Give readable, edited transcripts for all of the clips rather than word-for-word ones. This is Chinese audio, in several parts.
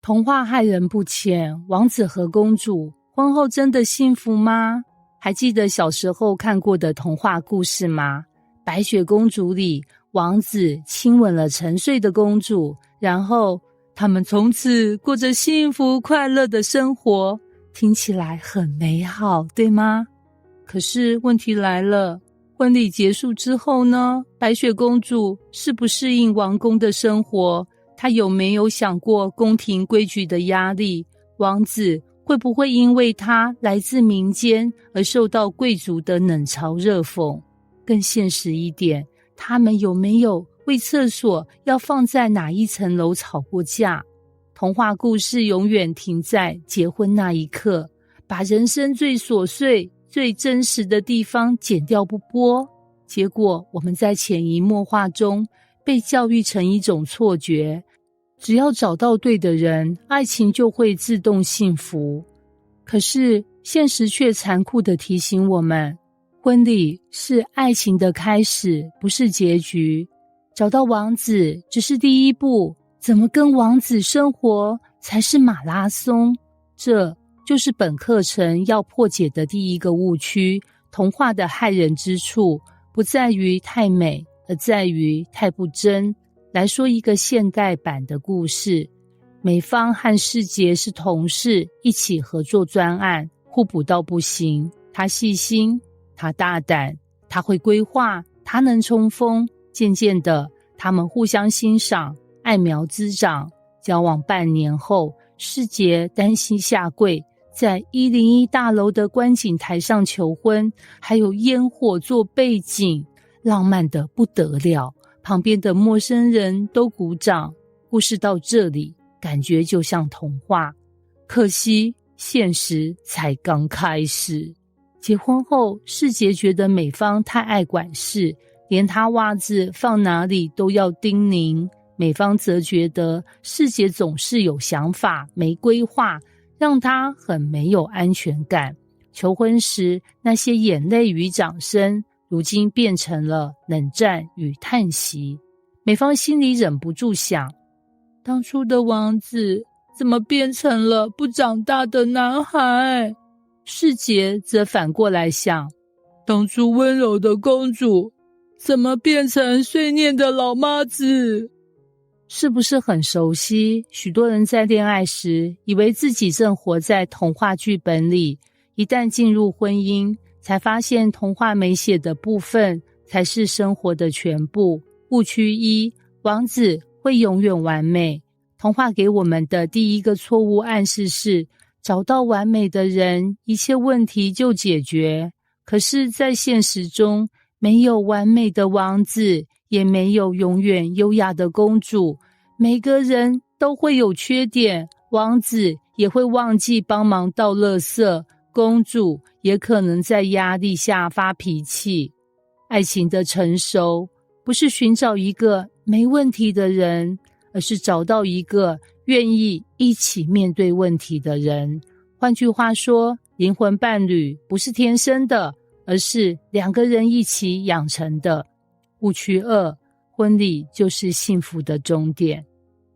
童話害人不淺，王子和公主婚後真的幸福嗎？還記得小時候看過的童話故事嗎？白雪公主裡，王子親吻了沉睡的公主，然後他們從此過着幸福快樂的生活，聽起來很美好，對嗎？可是問題來了，婚禮結束之後呢？白雪公主適不適應王宮的生活？她有沒有想過宮廷規矩的壓力？王子會不會因為她來自民間而受到貴族的冷嘲熱諷？更現實一點，他們有沒有為廁所要放在哪一層樓吵過架？童話故事永遠停在結婚那一刻，把人生最瑣碎、最真實的地方剪掉不播。結果我們在潛移默化中被教育成一種錯覺，只要找到對的人，愛情就會自動幸福。可是現實卻殘酷地提醒我們，婚禮是愛情的開始，不是結局。找到王子只是第一步，怎麼跟王子生活才是馬拉松。這就是本課程要破解的第一個誤區。童話的害人之處不在於太美，而在於太不真。來說一個現代版的故事，美芳和世傑是同事，一起合作專案，互補到不行。他細心，他大膽，他會規劃，他能衝鋒。漸漸的，他們互相欣賞，愛苗滋長。交往半年後，世傑擔心下跪，在101大樓的觀景台上求婚，還有煙火做背景，浪漫得不得了。旁邊的陌生人都鼓掌。故事到這裡，感覺就像童話。可惜，現實才剛開始。結婚後，世傑覺得美芳太愛管事，連他襪子放哪裡都要叮嚀。美芳則覺得世傑總是有想法，沒規劃，讓他很沒有安全感。求婚時那些眼淚與掌聲，如今變成了冷戰與嘆息。美芳心裡忍不住想，當初的王子怎麼變成了不長大的男孩？世傑則反過來想，當初溫柔的公主怎麼變成碎念的老媽子？是不是很熟悉？許多人在戀愛時以為自己正活在童話劇本裡，一旦進入婚姻，才發現童話沒寫的部分才是生活的全部。誤區一，王子會永遠完美。童話給我們的第一個錯誤暗示是，找到完美的人，一切問題就解決。可是在現實中，沒有完美的王子，也沒有永遠優雅的公主。每個人都會有缺點，王子也會忘記幫忙倒垃圾，公主也可能在壓力下發脾氣。愛情的成熟，不是尋找一個沒問題的人，而是找到一個願意一起面對問題的人。換句話說，靈魂伴侶不是天生的，而是兩個人一起養成的。誤區二，婚禮就是幸福的終點，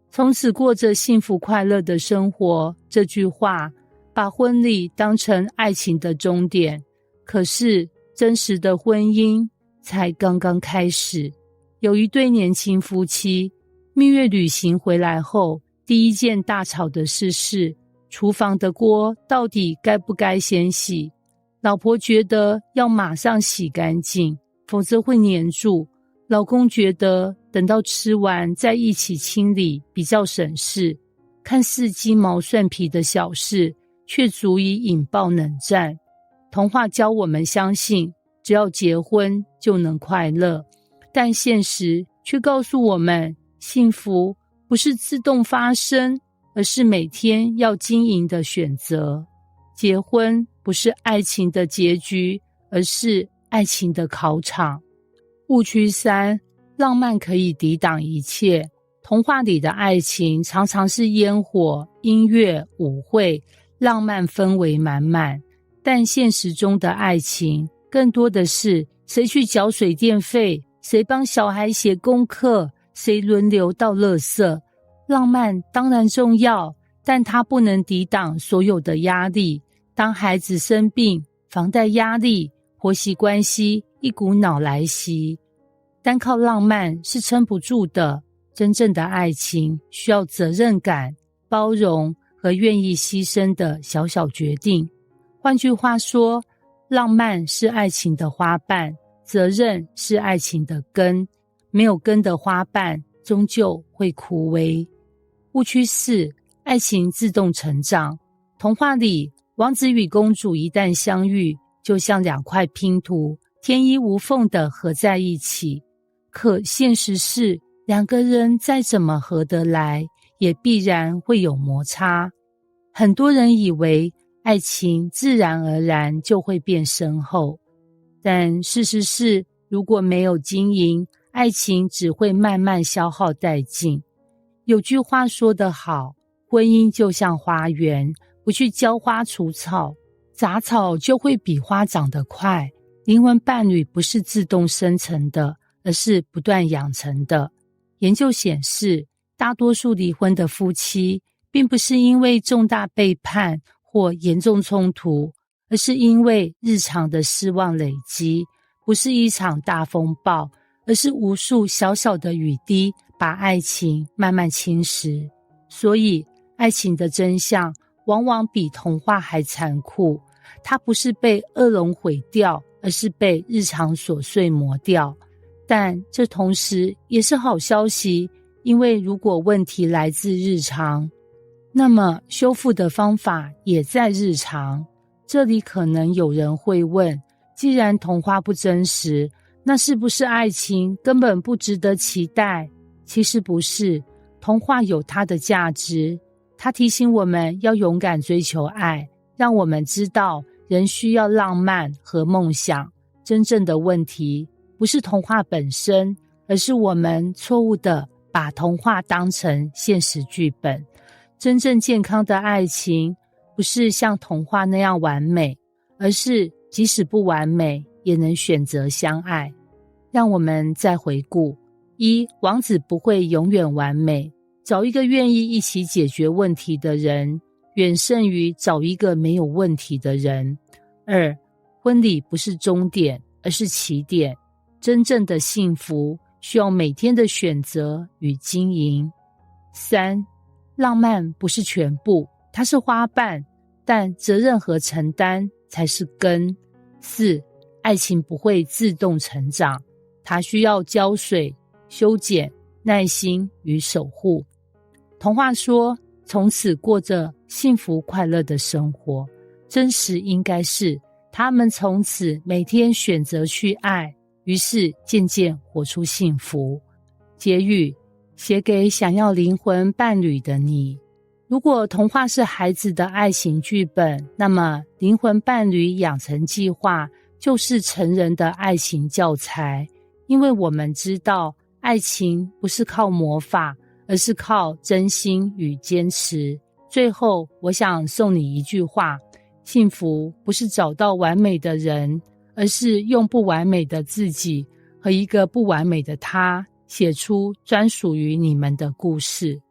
從此過着幸福快樂的生活。這句話把婚禮當成愛情的終點，可是真實的婚姻才剛剛開始。有一對年輕夫妻，蜜月旅行回來後，第一件大吵的事是廚房的鍋到底該不該先洗。老婆覺得要馬上洗乾淨，否則會黏住。老公覺得等到吃完再一起清理比較省事。看似雞毛蒜皮的小事，卻足以引爆冷戰。童話教我們相信，只要結婚就能快樂，但現實卻告訴我們，幸福不是自動發生，而是每天要經營的選擇。結婚不是愛情的結局，而是愛情的考場。誤區三，浪漫可以抵擋一切。童話裡的愛情常常是煙火、音樂、舞會，浪漫氛圍滿滿。但現實中的愛情更多的是誰去繳水電費，誰幫小孩寫功課，誰輪流倒垃圾。浪漫當然重要，但它不能抵擋所有的壓力。當孩子生病，房貸壓力，婆媳關係一股腦來襲，單靠浪漫是撐不住的。真正的愛情需要責任感、包容和願意犧牲的小小決定。換句話說，浪漫是愛情的花瓣，責任是愛情的根。沒有根的花瓣終究會枯萎。誤區4：愛情自動成長。童話裡，王子與公主一旦相遇，就像兩塊拼圖，天衣無縫地合在一起。可現實是，兩個人再怎麼合得來，也必然會有摩擦。很多人以為愛情自然而然就會變深厚，但事實是，如果沒有經營，愛情只會慢慢消耗殆盡。有句話說得好，婚姻就像花園，不去澆花除草，雜草就會比花長得快。靈魂伴侶不是自動生成的，而是不斷養成的。研究顯示，大多數離婚的夫妻，並不是因為重大背叛或嚴重衝突，而是因為日常的失望累積，不是一場大風暴，而是無數小小的雨滴把愛情慢慢侵蝕。所以，愛情的真相往往比童話還殘酷。它不是被惡龍毀掉，而是被日常瑣碎磨掉。但這同時也是好消息，因為如果問題來自日常，那麼修復的方法也在日常。這裡可能有人會問，既然童話不真實，那是不是愛情根本不值得期待？其實不是，童話有它的價值，它提醒我們要勇敢追求愛，讓我們知道人需要浪漫和夢想。真正的問題不是童話本身，而是我們錯誤地把童話當成現實劇本。真正健康的愛情，不是像童話那樣完美，而是即使不完美，也能選擇相愛。讓我們再回顧： 1. 王子不會永遠完美，找一個願意一起解決問題的人，遠勝於找一個沒有問題的人。 2. 婚禮不是終點，而是起點。真正的幸福需要每天的選擇與經營。 3. 浪漫不是全部，它是花瓣，但責任和承擔才是根。 4. 愛情不會自動成長，它需要澆水、修剪、耐心與守護。童話說，從此過着幸福快樂的生活，真實應該是他們從此每天選擇去愛，於是漸漸活出幸福。結語，寫給想要靈魂伴侶的你。如果童話是孩子的愛情劇本，那麼靈魂伴侶養成計劃就是成人的愛情教材。因為我們知道，愛情不是靠魔法，而是靠真心與堅持。最後，我想送你一句話：幸福不是找到完美的人，而是用不完美的自己和一個不完美的他，寫出專屬於你們的故事。